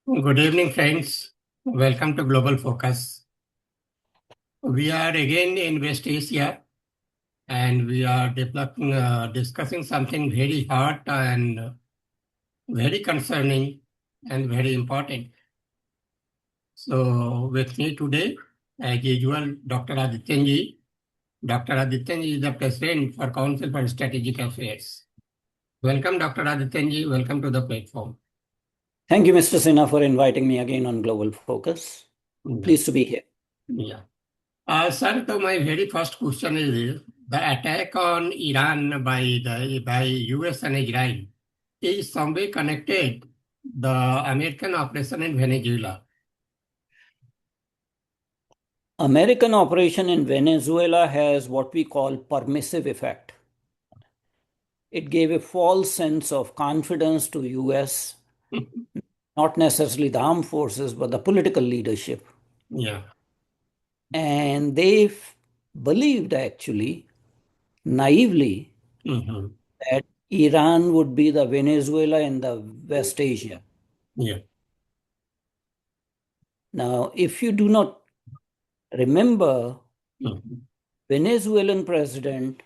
Good evening, friends. Welcome to Global Focus. We are again in West Asia and we are discussing something very hot and very concerning and very important. So, with me today, as usual, Dr. Adityanji. Dr. Adityanji is the President for Council for Strategic Affairs. Welcome, Dr. Adityanji. Welcome to the platform. Thank you, Mr. Sinha, for inviting me again on Global Focus. Yeah. Pleased to be here. Yeah. Sir, so my very first question is the attack on Iran by US and Israel is some way connected the American operation in Venezuela. American operation in Venezuela has what we call permissive effect. It gave a false sense of confidence to US, not necessarily the armed forces, but the political leadership. Yeah. And they believed actually, naively, Hmm. that Iran would be the Venezuela in the West Asia. Yeah. Now, if you do not remember, Mhm. Venezuelan president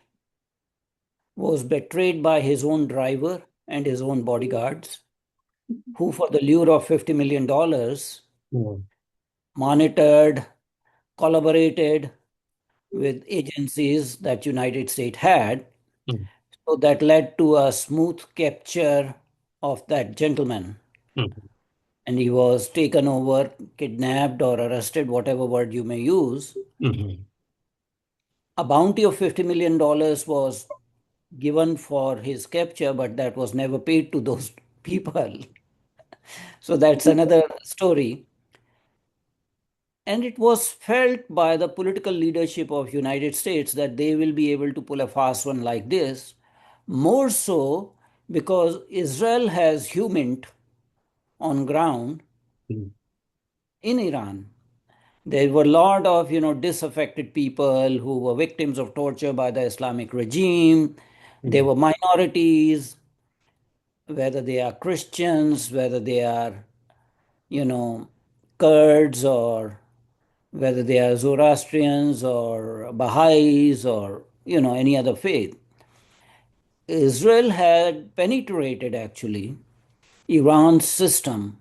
was betrayed by his own driver and his own bodyguards, who, for the lure of $50 million, Yeah. monitored, collaborated with agencies that United States had. Mhm. So that led to a smooth capture of that gentleman. Mhm. And he was taken over, kidnapped, or arrested, whatever word you may use. Mhm. A bounty of $50 million was given for his capture, but that was never paid to those people. So that's another story. And it was felt by the political leadership of United States that they will be able to pull a fast one like this, more so because Israel has HUMINT on ground Mhm. in Iran. There were a lot of disaffected people who were victims of torture by the Islamic regime. There Mhm. were minorities, whether they are Christians, whether they are you know Kurds, or whether they are Zoroastrians or Baha'is or any other faith. Israel had penetrated actually Iran's system,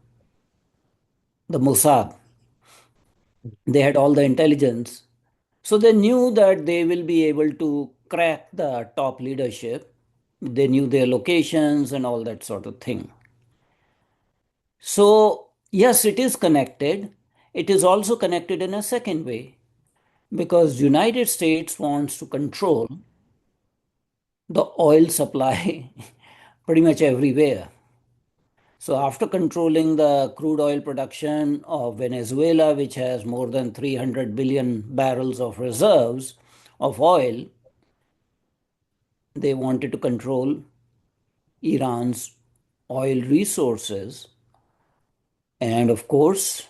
the Mossad. They had all the intelligence. So they knew that they will be able to crack the top leadership. They knew their locations and all that sort of thing. So, yes, it is connected. It is also connected in a second way because United States wants to control the oil supply pretty much everywhere. So, after controlling the crude oil production of Venezuela, which has more than 300 billion barrels of reserves of oil, they wanted to control Iran's oil resources. And of course,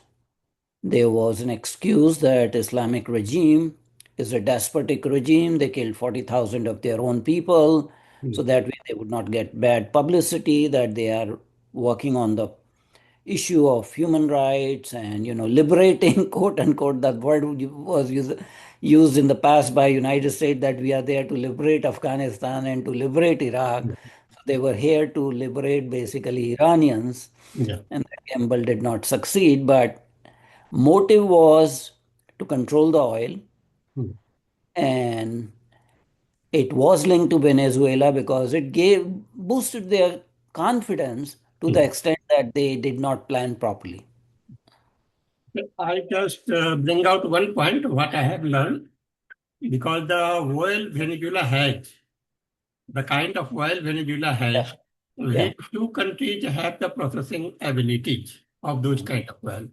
there was an excuse that Islamic regime is a despotic regime. They killed 40,000 of their own people. So that way they would not get bad publicity that they are working on the issue of human rights and liberating quote unquote, that word was used in the past by United States, that we are there to liberate Afghanistan and to liberate Iraq. So they were here to liberate basically Iranians, Yeah. and that gamble did not succeed. But motive was to control the oil, Mhm. and it was linked to Venezuela because it gave boosted their confidence to the Mhm. extent that they did not plan properly. I just bring out one point what I have learned because the oil Venezuela has the kind of oil Venezuela Yeah. has, Yeah. which two countries have the processing abilities of those kind of oil.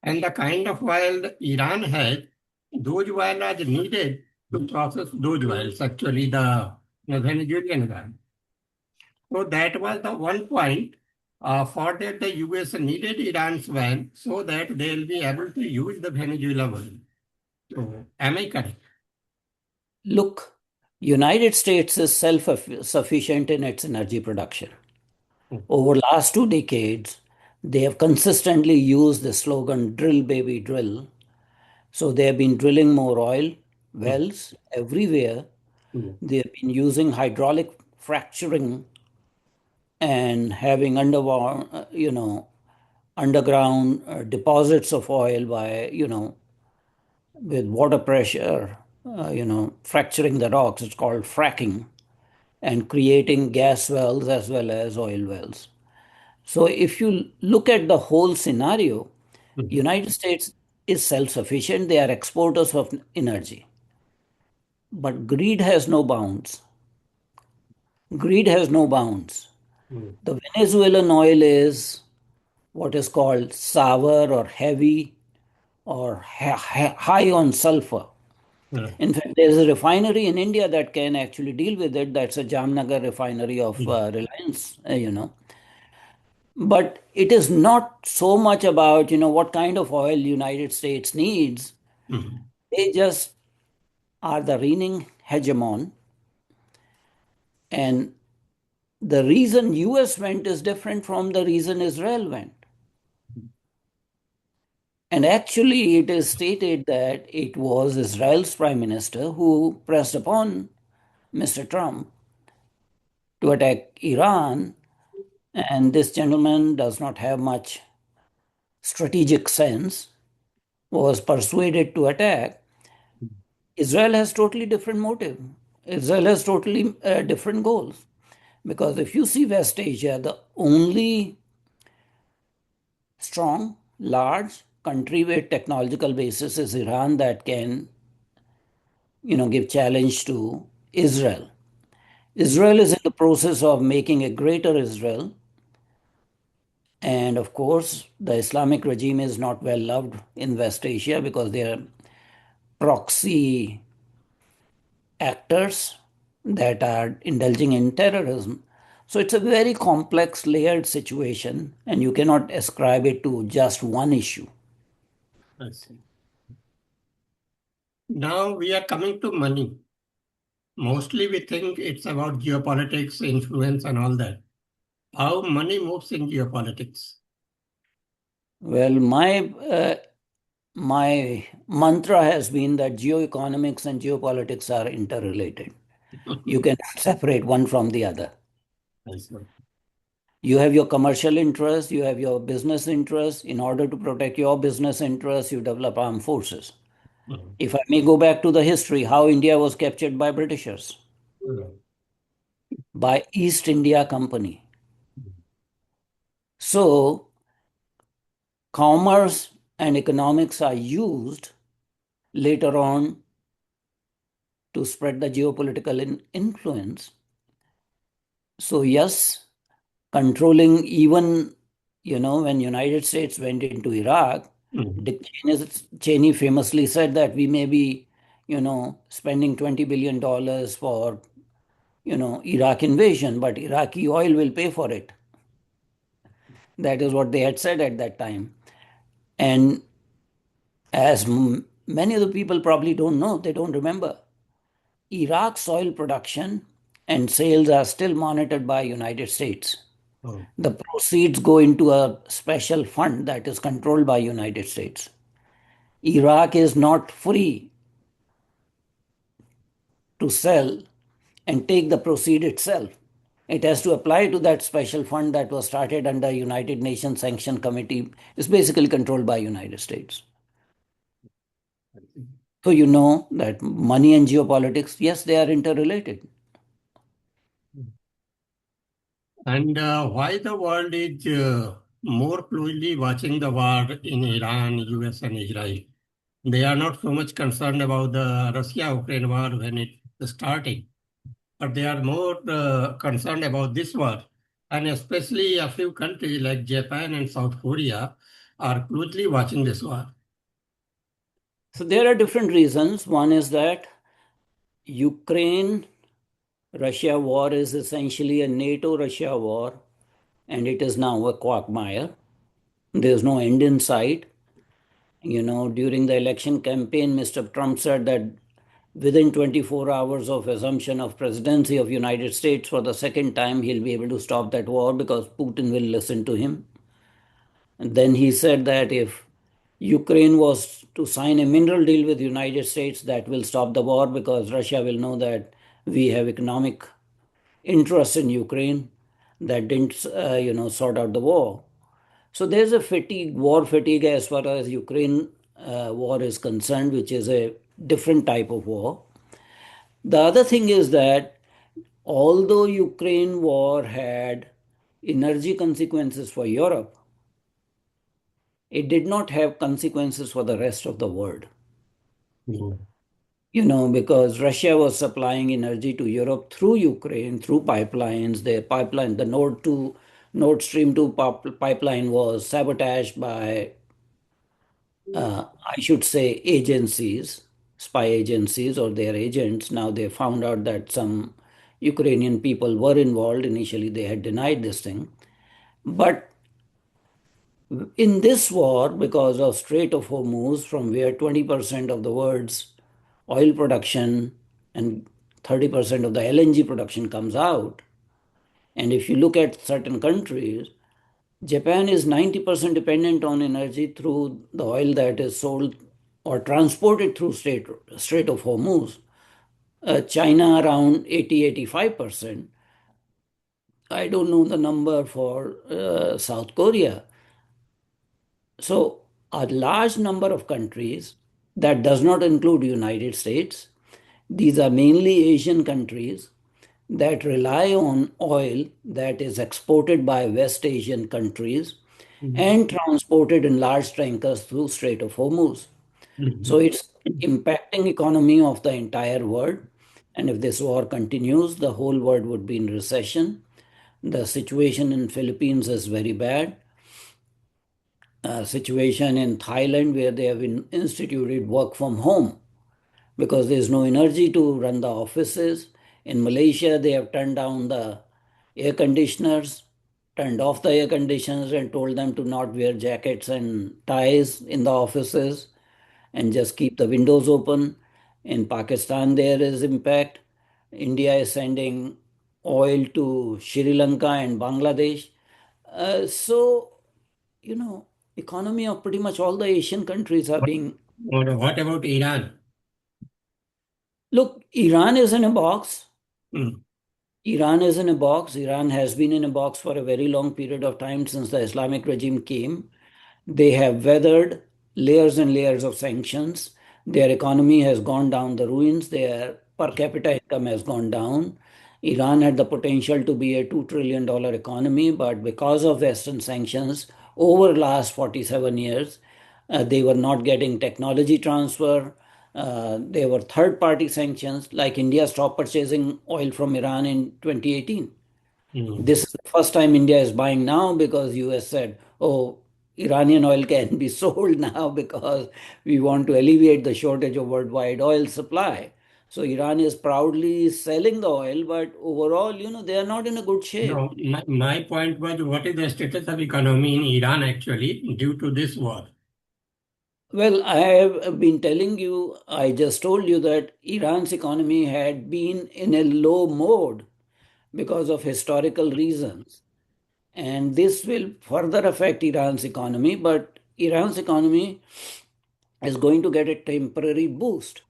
And the kind of oil that Iran has, those oil are needed to process those oils, actually the Venezuelan oil. So that was the one point. For that, the US needed Iran's oil so that they will be able to use the Venezuela oil. So, am I correct? Look, United States is self-sufficient in its energy production. Mm. Over last 2 decades, They have consistently used the slogan drill baby drill. So they have been drilling more oil Mm. wells everywhere. Mm. They have been using hydraulic fracturing and having underground deposits of oil by, with water pressure, fracturing the rocks. It's called fracking, and creating gas wells as well as oil wells. So if you look at the whole scenario, Mm. United States is self-sufficient. They are exporters of energy. But greed has no bounds. Greed has no bounds. Mm. The Venezuelan oil is what is called sour or heavy or high on sulfur. Right. In fact, there is a refinery in India that can actually deal with it. That's a Jamnagar refinery of Mm. Reliance. But it is not so much about, what kind of oil United States needs. Mm. They just are the reigning hegemon. And the reason US went is different from the reason Israel went. And actually, it is stated that it was Israel's prime minister who pressed upon Mr. Trump to attack Iran. And this gentleman does not have much strategic sense, was persuaded to attack. Israel has totally different motive. Israel has totally different goals. Because if you see West Asia, the only strong, large country with technological basis is Iran that can, give challenge to Israel. Israel is in the process of making a greater Israel. And of course, the Islamic regime is not well loved in West Asia because they are proxy actors that are indulging in terrorism. So it's a very complex, layered situation, and you cannot ascribe it to just one issue. I see. Now we are coming to money. Mostly we think it's about geopolitics, influence, and all that. How money moves in geopolitics. Well, my mantra has been that geoeconomics and geopolitics are interrelated. You can separate one from the other. I see. You have your commercial interests, you have your business interests. In order to protect your business interests, you develop armed forces. Mm. If I may go back to the history, how India was captured by Britishers, Mm. by East India Company. So commerce and economics are used later on to spread the geopolitical influence. So yes, controlling even, when United States went into Iraq, Mm. Dick Cheney famously said that we may be, spending $20 billion for, Iraq invasion, but Iraqi oil will pay for it. That is what they had said at that time. And as many of the people probably don't know, they don't remember, Iraq's oil production and sales are still monitored by United States. Oh. The proceeds go into a special fund that is controlled by United States. Iraq is not free to sell and take the proceed itself. It has to apply to that special fund that was started under United Nations Sanction Committee. It's basically controlled by United States. So you know that money and geopolitics, yes, they are interrelated. And why the world is more closely watching the war in Iran, US, and Israel? They are not so much concerned about the Russia-Ukraine war when it started, but they are more concerned about this war. And especially a few countries like Japan and South Korea are closely watching this war. So there are different reasons. One is that Ukraine Russia war is essentially a NATO Russia war, and it is now a quagmire. There's no end in sight. During the election campaign, Mr. Trump said that within 24 hours of assumption of presidency of United States for the second time, he'll be able to stop that war because Putin will listen to him. And then he said that if Ukraine was to sign a mineral deal with the United States, that will stop the war because Russia will know that we have economic interest in Ukraine that didn't, sort out the war. So there's a fatigue, war fatigue as far as Ukraine war is concerned, which is a different type of war. The other thing is that although Ukraine war had energy consequences for Europe, it did not have consequences for the rest of the world. Mm. Because Russia was supplying energy to Europe through Ukraine, through pipelines. The pipeline, the Nord Stream 2 pipeline was sabotaged by, I should say, agencies, spy agencies or their agents. Now they found out that some Ukrainian people were involved. Initially, they had denied this thing. But in this war, because of Strait of Hormuz, from where 20% of the world's oil production and 30% of the LNG production comes out, and if you look at certain countries, Japan is 90% dependent on energy through the oil that is sold or transported through Strait of Hormuz. China around 80-85%. I don't know the number for South Korea. So a large number of countries that does not include United States. These are mainly Asian countries that rely on oil that is exported by West Asian countries Mm. and transported in large tankers through Strait of Hormuz. So Mhm. it's impacting economy of the entire world. And if this war continues, the whole world would be in recession. The situation in Philippines is very bad. Situation in Thailand where they have instituted work from home because there's no energy to run the offices. In Malaysia, they have turned down the air conditioners, turned off the air conditioners, and told them to not wear jackets and ties in the offices and just keep the windows open. In Pakistan, there is impact. India is sending oil to Sri Lanka and Bangladesh. So, you know, economy of pretty much all the Asian countries are What, being. what about Iran? Look, Iran is in a box. Mm. Iran is in a box. Iran has been in a box for a very long period of time since the Islamic regime came. They have weathered layers and layers of sanctions. Their economy has gone down the ruins. Their per capita income has gone down. Iran had the potential to be a $2 trillion economy, but because of Western sanctions over last 47 years, they were not getting technology transfer. There were third party sanctions, like India stopped purchasing oil from Iran in 2018. Mm. This is the first time India is buying now because US said, oh, Iranian oil can be sold now because we want to alleviate the shortage of worldwide oil supply. So Iran is proudly selling the oil, but overall, they are not in a good shape. No, my point was what is the status of economy in Iran actually due to this war? Well, I have been telling you, I just told you that Iran's economy had been in a low mode because of historical reasons. And this will further affect Iran's economy, but Iran's economy is going to get a temporary boost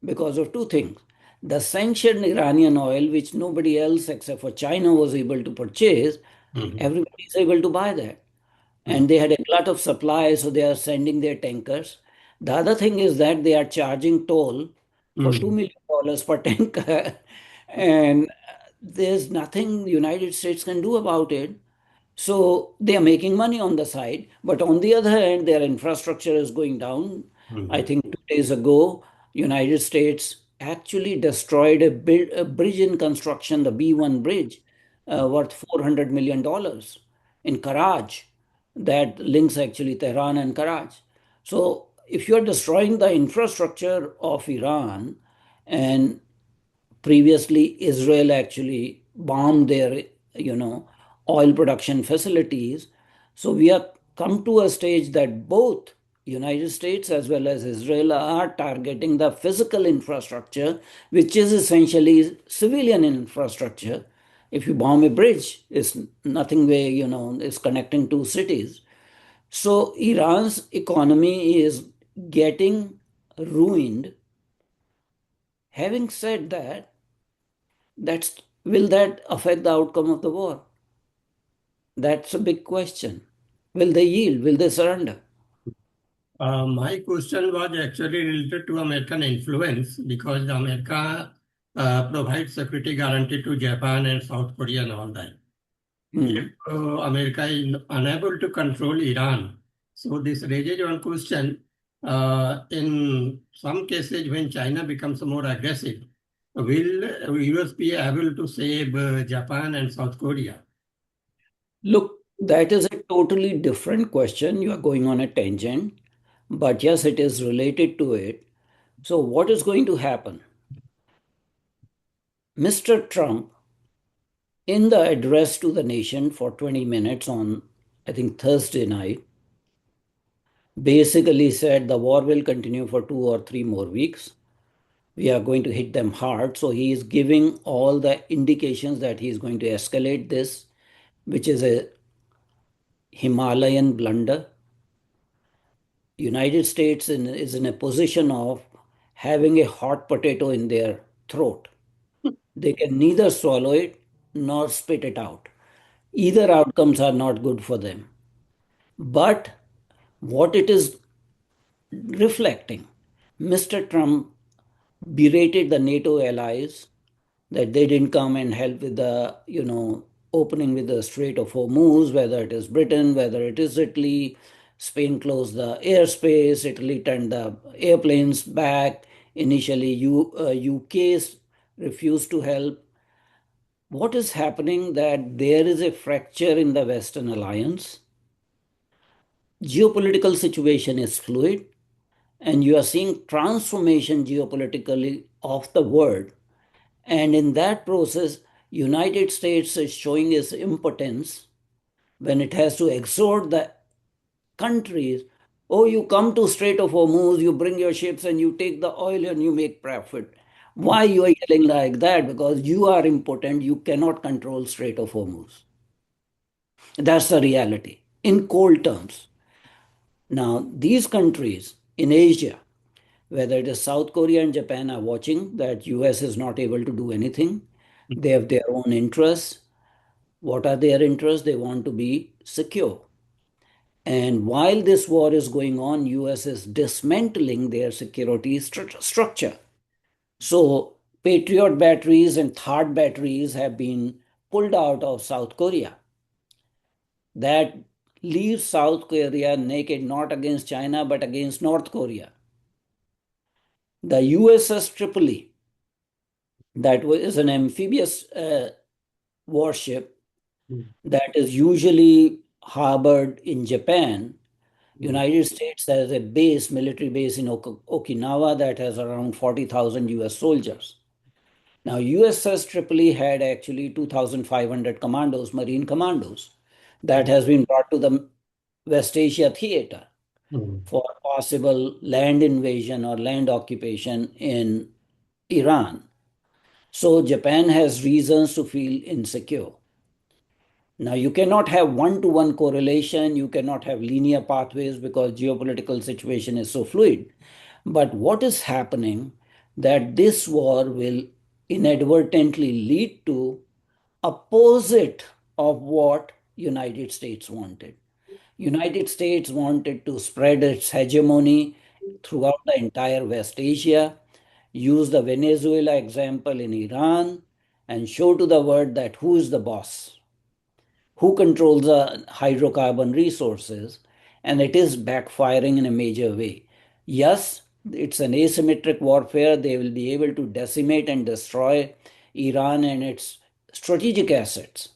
because of two things. The sanctioned Iranian oil, which nobody else except for China was able to purchase, Mhm. everybody is able to buy that. Mhm. And they had a lot of supply, so they are sending their tankers. The other thing is that they are charging toll for $2 Mhm. million per tanker. And there's nothing the United States can do about it. So they are making money on the side, but on the other hand, their infrastructure is going down. I Mhm. think 2 days ago, United States actually destroyed a bridge in construction, the B1 bridge, worth $400 million in Karaj, that links actually Tehran and Karaj. So if you're destroying the infrastructure of Iran, and previously Israel actually bombed their, you know, oil production facilities. So we are come to a stage that both United States as well as Israel are targeting the physical infrastructure, which is essentially civilian infrastructure. If you bomb a bridge, it's nothing way, it's connecting two cities. So Iran's economy is getting ruined. Having said that, that's will that affect the outcome of the war? That's a big question. Will they yield? Will they surrender? My question was actually related to American influence because America provides security guarantee to Japan and South Korea and all that. If Hmm. America is unable to control Iran, so this raises one question. In some cases, when China becomes more aggressive, will US be able to save Japan and South Korea? Look, that is a totally different question. You are going on a tangent, but yes, it is related to it. So, what is going to happen? Mr. Trump, in the address to the nation for 20 minutes on, I think, Thursday night, basically said the war will continue for 2 or 3 more weeks. We are going to hit them hard. So, he is giving all the indications that he is going to escalate this, which is a Himalayan blunder. United States is in a position of having a hot potato in their throat. They can neither swallow it nor spit it out. Either outcomes are not good for them. But what it is reflecting, Mr. Trump berated the NATO allies that they didn't come and help with the, opening with the Strait of Hormuz, whether it is Britain, whether it is Italy. Spain closed the airspace, Italy turned the airplanes back. Initially, UK refused to help. What is happening that there is a fracture in the Western alliance. Geopolitical situation is fluid, and you are seeing transformation geopolitically of the world. And in that process, United States is showing its impotence when it has to exhort the countries. Oh, you come to Strait of Hormuz, you bring your ships and you take the oil and you make profit. Why you are yelling like that? Because you are impotent. You cannot control Strait of Hormuz. That's the reality in cold terms. Now, these countries in Asia, whether it is South Korea and Japan, are watching that US is not able to do anything. They have their own interests. What are their interests? They want to be secure. And while this war is going on, US is dismantling their security structure. So Patriot batteries and THAAD batteries have been pulled out of South Korea. That leaves South Korea naked not against China but against North Korea. The USS Tripoli, that is an amphibious warship that is usually harbored in Japan. United States has a base, military base in Okinawa that has around 40,000 US soldiers. Now, USS Tripoli had actually 2,500 commandos, Marine commandos, that has been brought to the West Asia theater for possible land invasion or land occupation in Iran. So, Japan has reasons to feel insecure. Now, you cannot have one-to-one correlation, you cannot have linear pathways because geopolitical situation is so fluid. But what is happening that this war will inadvertently lead to opposite of what United States wanted. United States wanted to spread its hegemony throughout the entire West Asia, use the Venezuela example in Iran, and show to the world that who is the boss, who controls the hydrocarbon resources, and it is backfiring in a major way. Yes, it's an asymmetric warfare. They will be able to decimate and destroy Iran and its strategic assets.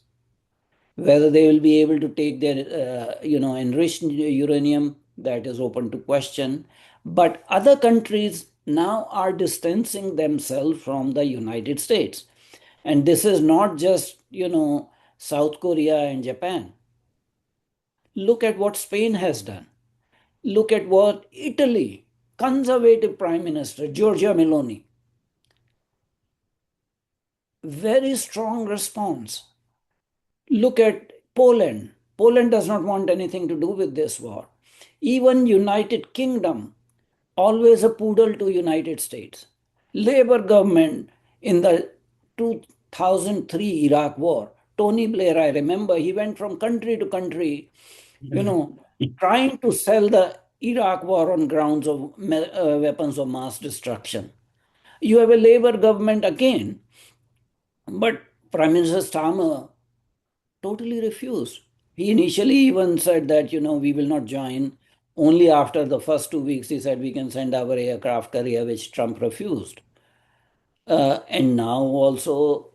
Whether they will be able to take their, enriched uranium, that is open to question. But other countries now are distancing themselves from the United States. And this is not just, South Korea and Japan. Look at what Spain has done. Look at what Italy, conservative Prime Minister Giorgia Meloni, very strong response. Look at Poland. Poland does not want anything to do with this war. Even United Kingdom, always a poodle to United States. Labour government in the 2003 Iraq war. Tony Blair, I remember, he went from country to country, you Yeah. know, trying to sell the Iraq war on grounds of weapons of mass destruction. You have a Labour government again, but Prime Minister Starmer totally refused. He initially even said that, we will not join. Only after the first 2 weeks, he said we can send our aircraft carrier, which Trump refused. And now also,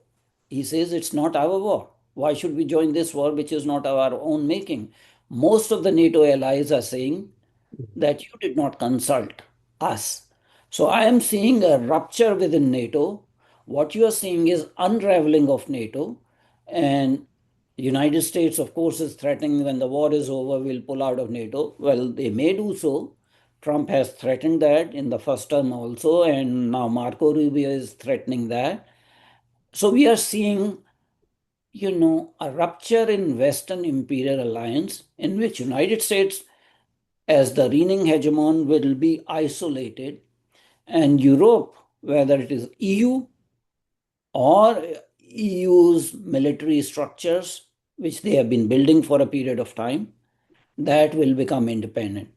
he says it's not our war. Why should we join this war, which is not our own making? Most of the NATO allies are saying that you did not consult us. So I am seeing a rupture within NATO. What you are seeing is unraveling of NATO, and United States, of course, is threatening when the war is over, we'll pull out of NATO. Well, they may do so. Trump has threatened that in the first term also, and now Marco Rubio is threatening that. So we are seeing, a rupture in Western imperial alliance in which United States as the reigning hegemon will be isolated, and Europe, whether it is EU or EU's military structures, which they have been building for a period of time, that will become independent.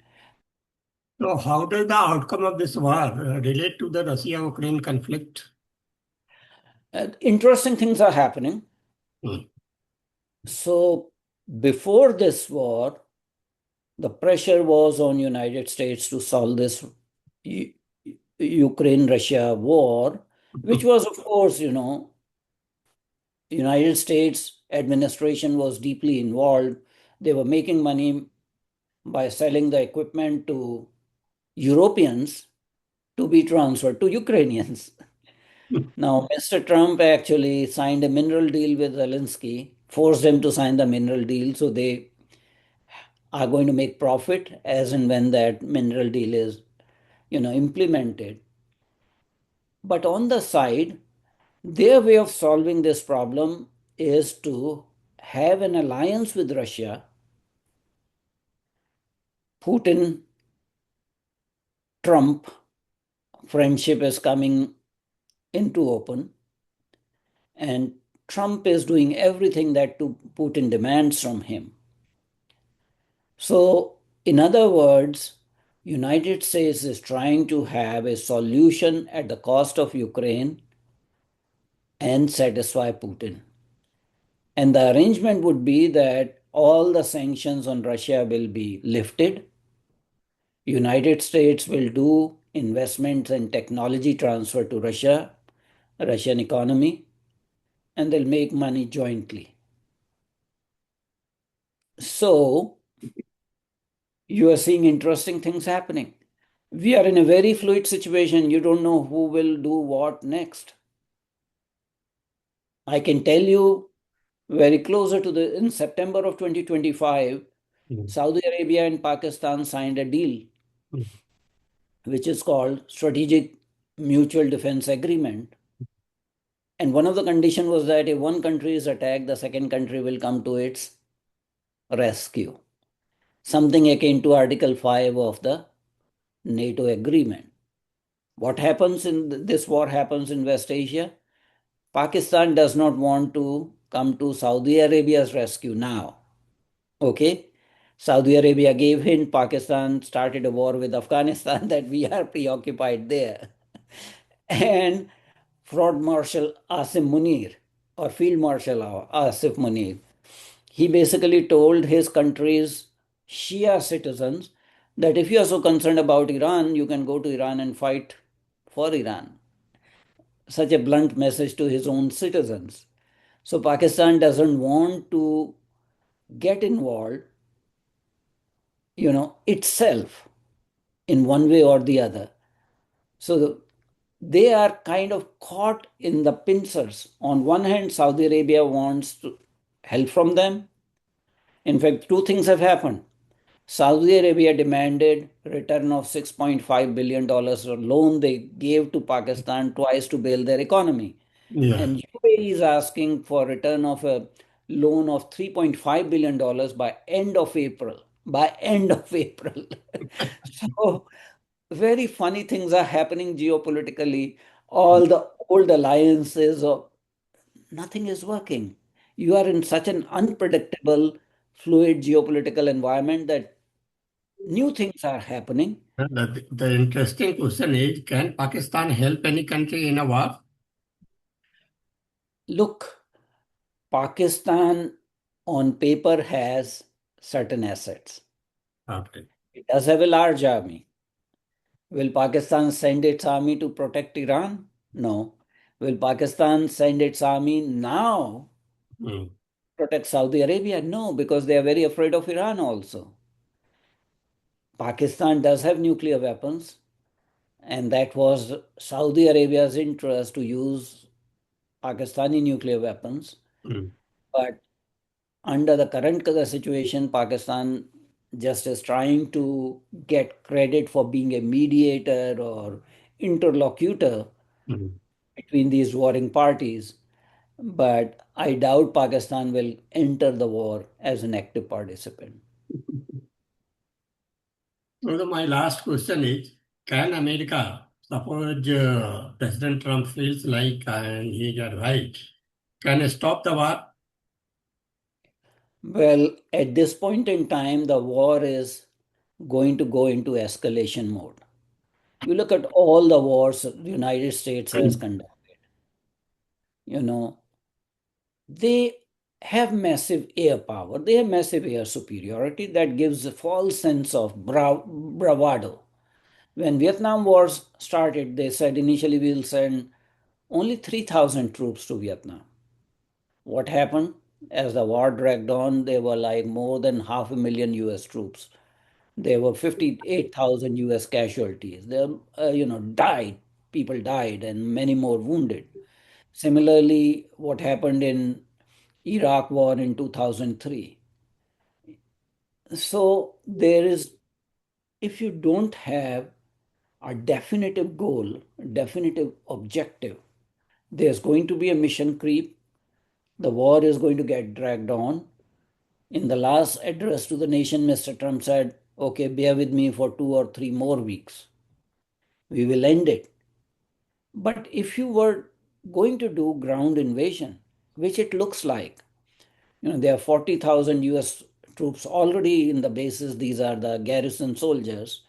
So, how does the outcome of this war relate to the Russia-Ukraine conflict? Interesting things are happening. Hmm. So before this war, the pressure was on United States to solve this Ukraine-Russia war, which was, of course, United States administration was deeply involved. They were making money by selling the equipment to Europeans to be transferred to Ukrainians. Now, Mr. Trump actually signed a mineral deal with Zelensky, forced them to sign the mineral deal, so they are going to make profit as and when that mineral deal is, implemented. But on the side, their way of solving this problem is to have an alliance with Russia. Putin Trump friendship is coming into open, and Trump is doing everything that Putin demands from him. So, in other words, United States is trying to have a solution at the cost of Ukraine and satisfy Putin. And the arrangement would be that all the sanctions on Russia will be lifted. United States will do investments and technology transfer to Russia, Russian economy, and they'll make money jointly. So you are seeing interesting things happening. We are in a very fluid situation. You don't know who will do what next. I can tell you very closer to in September of 2025, Hmm. Saudi Arabia and Pakistan signed a deal, Hmm. which is called Strategic Mutual Defense Agreement. And one of the conditions was that if one country is attacked, the second country will come to its rescue. Something akin to Article 5 of the NATO agreement. What happens in this war happens in West Asia? Pakistan does not want to come to Saudi Arabia's rescue now. Okay? Saudi Arabia gave hint, Pakistan started a war with Afghanistan that we are preoccupied there. And Fraud Marshal Asim Munir, or Field Marshal Asif Munir, he basically told his country's Shia citizens that if you are so concerned about Iran, you can go to Iran and fight for Iran. Such a blunt message to his own citizens. So Pakistan doesn't want to get involved, itself in one way or the other. So they are kind of caught in the pincers. On one hand, Saudi Arabia wants to help from them. In fact, two things have happened. Saudi Arabia demanded return of $6.5 billion loan they gave to Pakistan twice to bail their economy. Yeah. And UAE is asking for return of a loan of $3.5 billion by end of April. By end of April. So very funny things are happening geopolitically. All the old alliances or nothing is working. You are in such an unpredictable, fluid geopolitical environment that new things are happening. The interesting question is, can Pakistan help any country in a war? Look, Pakistan on paper has certain assets. Okay. It does have a large army. Will Pakistan send its army to protect Iran? No. Will Pakistan send its army now Mm, protect Saudi Arabia? No, because they are very afraid of Iran also. Pakistan does have nuclear weapons, and that was Saudi Arabia's interest to use Pakistani nuclear weapons. mm, But under the current situation, Pakistan just is trying to get credit for being a mediator or interlocutor mm. between these warring parties. But I doubt Pakistan will enter the war as an active participant. So my last question is, can America, suppose President Trump feels like and he got right, can stop the war? Well, at this point in time, the war is going to go into escalation mode. You look at all the wars the United States has conducted, you know, they have massive air power, they have massive air superiority that gives a false sense of bravado. When Vietnam Wars started, they said initially we'll send only 3,000 troops to Vietnam. What happened? As the war dragged on, there were like more than half a million US troops. There were 58,000 US casualties. There, died. People died and many more wounded. Similarly, what happened in Iraq war in 2003. So there is, if you don't have a definitive goal, definitive objective, there's going to be a mission creep. The war is going to get dragged on. In the last address to the nation, Mr. Trump said, okay, bear with me for 2 or 3 more weeks. We will end it. But if you were going to do ground invasion, which it looks like, there are 40,000 US troops already in the bases. These are the garrison soldiers,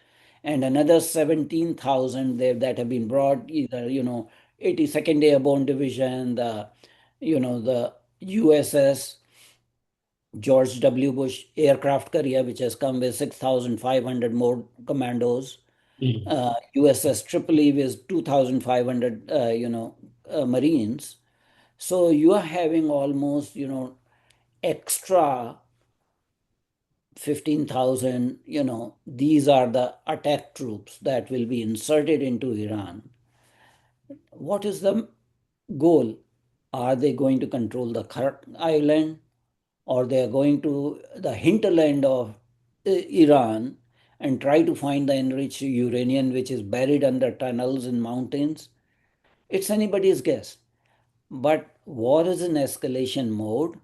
and another 17,000 there that have been brought either, 82nd Airborne Division, the USS George W. Bush aircraft carrier, which has come with 6,500 more commandos, Mm, USS Tripoli with 2,500, Marines. So you are having almost, extra 15,000, these are the attack troops that will be inserted into Iran. What is the goal? Are they going to control the Khark island, or they are going to the hinterland of Iran and try to find the enriched uranium which is buried under tunnels in mountains? It's anybody's guess. But war is in escalation mode.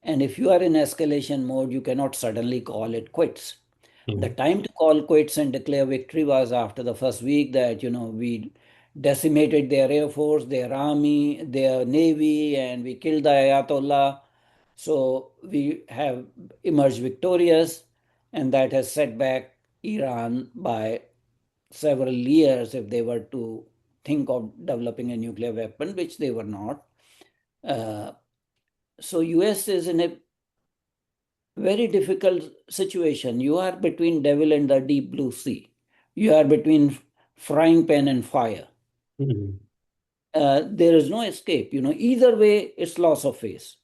And if you are in escalation mode, you cannot suddenly call it quits. The mm, time to call quits and declare victory was after the first week that, we decimated their air force, their army, their navy, and we killed the Ayatollah. So we have emerged victorious, and that has set back Iran by several years if they were to think of developing a nuclear weapon, which they were not. Uh, so US is in a very difficult situation. You are between devil and the deep blue sea. You are between frying pan and fire. mm. There is no escape. Either way, it's loss of face.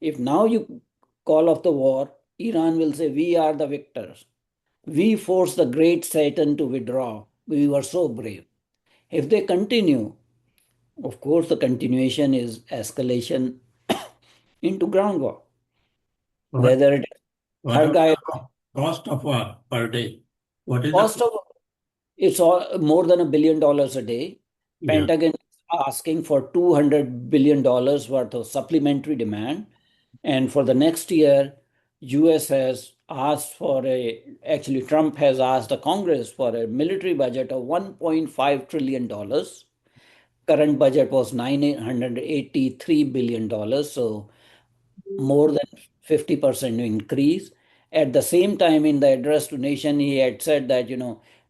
If now you call off the war, Iran will say, we are the victors. We forced the great Satan to withdraw. We were so brave. If they continue, of course, the continuation is escalation into ground war. What, Whether it is what her about guy, the cost of war per day? What is the cost of it's all more than $1 billion a day. yeah. Pentagon is asking for $200 billion worth of supplementary demand. And for the next year, US has asked for actually Trump has asked the Congress for a military budget of $1.5 trillion. Current budget was $983 billion, so more than 50% increase. At the same time, in the address to nation, he had said that,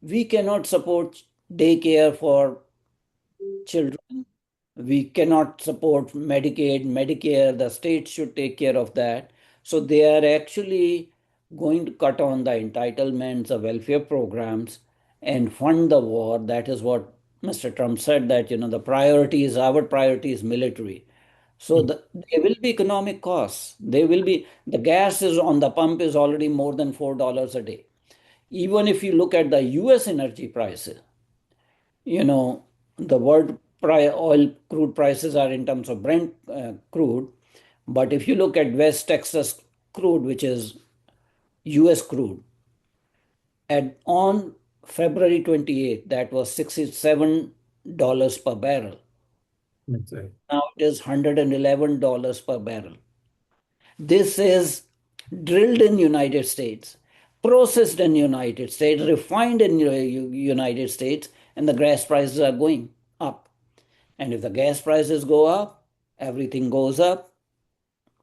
we cannot support daycare for children. We cannot support Medicaid, Medicare. The state should take care of that. So they are actually going to cut on the entitlements, the welfare programs, and fund the war. That is what Mr. Trump said that, our priority is military. So there will be economic costs. The gas is on the pump is already more than $4 a day. Even if you look at the US energy prices, you know, the oil crude prices are in terms of Brent crude. But if you look at West Texas crude, which is US crude, on February 28th, that was $67 per barrel. That's right. Now it is $111 per barrel. This is drilled in United States, processed in United States, refined in United States, and the gas prices are going up. And if the gas prices go up, everything goes up,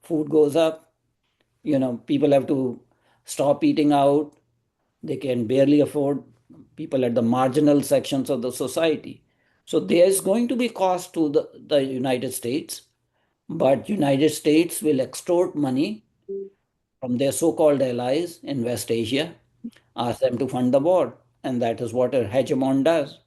food goes up. People have to stop eating out. They can barely afford people at the marginal sections of the society. So there is going to be cost to the United States, but United States will extort money from their so-called allies in West Asia, ask them to fund the war, and that is what a hegemon does.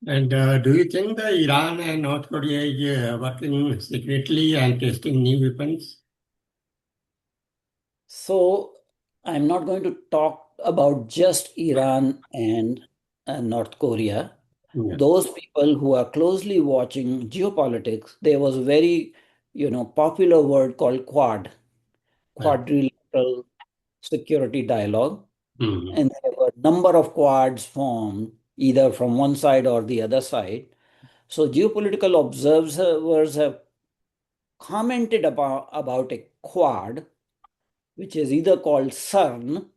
And do you think the Iran and North Korea is working secretly and testing new weapons? So I'm not going to talk about just Iran and North Korea. Yeah. Those people who are closely watching geopolitics, there was a very, popular word called Right. quadrilateral security dialogue. Mhm. And there were a number of quads formed, either from one side or the other side. So geopolitical observers have commented about a quad, which is either called CERN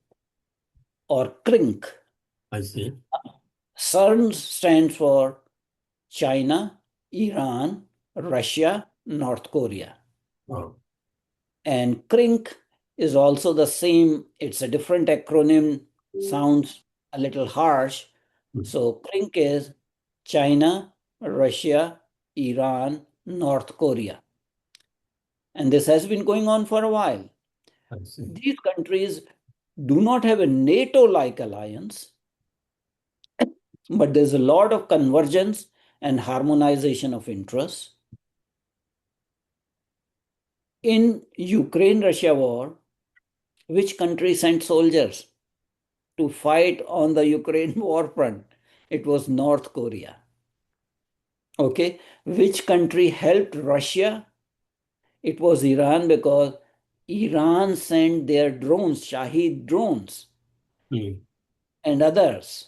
or CRINC. I see. CERN stands for China, Iran, Russia, North Korea. Oh. And CRINC is also the same, it's a different acronym, sounds a little harsh. Mm. So CRINC is China, Russia, Iran, North Korea. And this has been going on for a while. I see. These countries do not have a NATO like alliance, but there's a lot of convergence and harmonization of interests. In Ukraine Russia war, which country sent soldiers to fight on the Ukraine war front? It was North Korea. Okay. Which country helped Russia? It was Iran because Iran sent their drones, Shahid drones, Mm. and others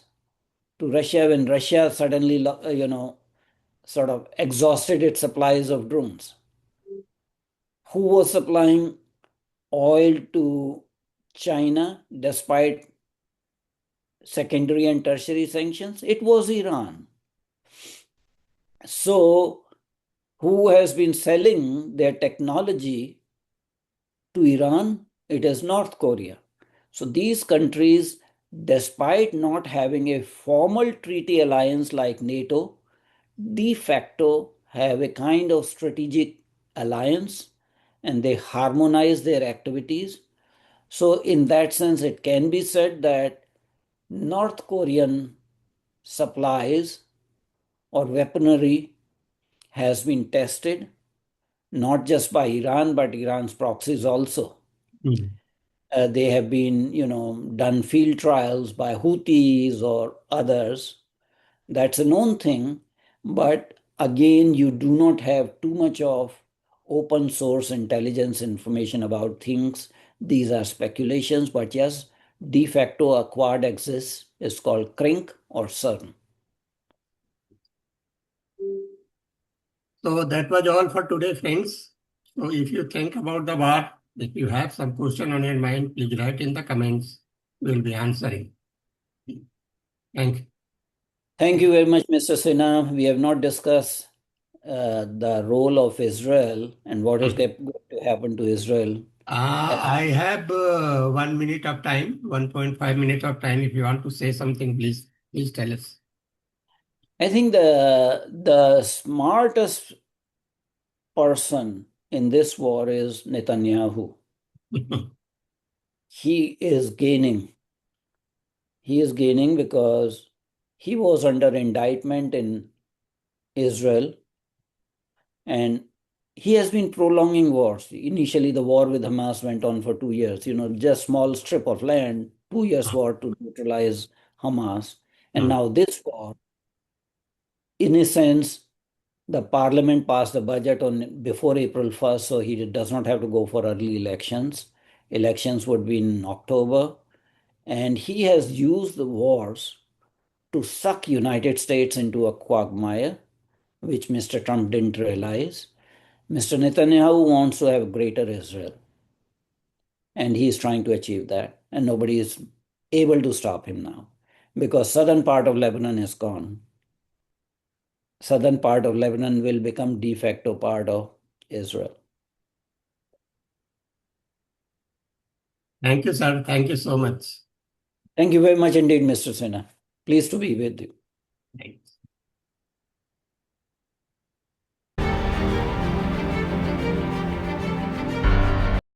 to Russia when Russia suddenly, sort of exhausted its supplies of drones. Who was supplying oil to China despite secondary and tertiary sanctions? It was Iran. So, who has been selling their technology to Iran? It is North Korea. So, these countries, despite not having a formal treaty alliance like NATO, de facto have a kind of strategic alliance and they harmonize their activities. So, in that sense, it can be said that North Korean supplies or weaponry has been tested not just by Iran but Iran's proxies also. Mm. They have been, done field trials by Houthis or others. That's a known thing, but again, you do not have too much of open source intelligence information about things. These are speculations, but yes, de facto a quad exists. It's called CRINC or CERN. So that was all for today, friends. So if you think about the war, if you have some question on your mind, please write in the comments. We'll be answering. Thank you. Thank you very much, Mr. Sinha. We have not discussed the role of Israel and what is going to happen to Israel. I have 1 minute of time, 1.5 minutes of time. If you want to say something, please tell us. I think the smartest person in this war is Netanyahu. He is gaining. He is gaining because he was under indictment in Israel and he has been prolonging wars. Initially, the war with Hamas went on for 2 years, just small strip of land, 2 years war to neutralize Hamas. And now this war, in a sense, the parliament passed the budget on before April 1st, so he does not have to go for early elections. Elections would be in October. And he has used the wars to suck United States into a quagmire, which Mr. Trump didn't realize. Mr. Netanyahu wants to have greater Israel, and he is trying to achieve that, and nobody is able to stop him now because southern part of Lebanon is gone. Southern part of Lebanon will become de facto part of Israel. Thank you, sir. Thank you so much. Thank you very much indeed, Mr. Sinha. Pleased to be with you. Thanks.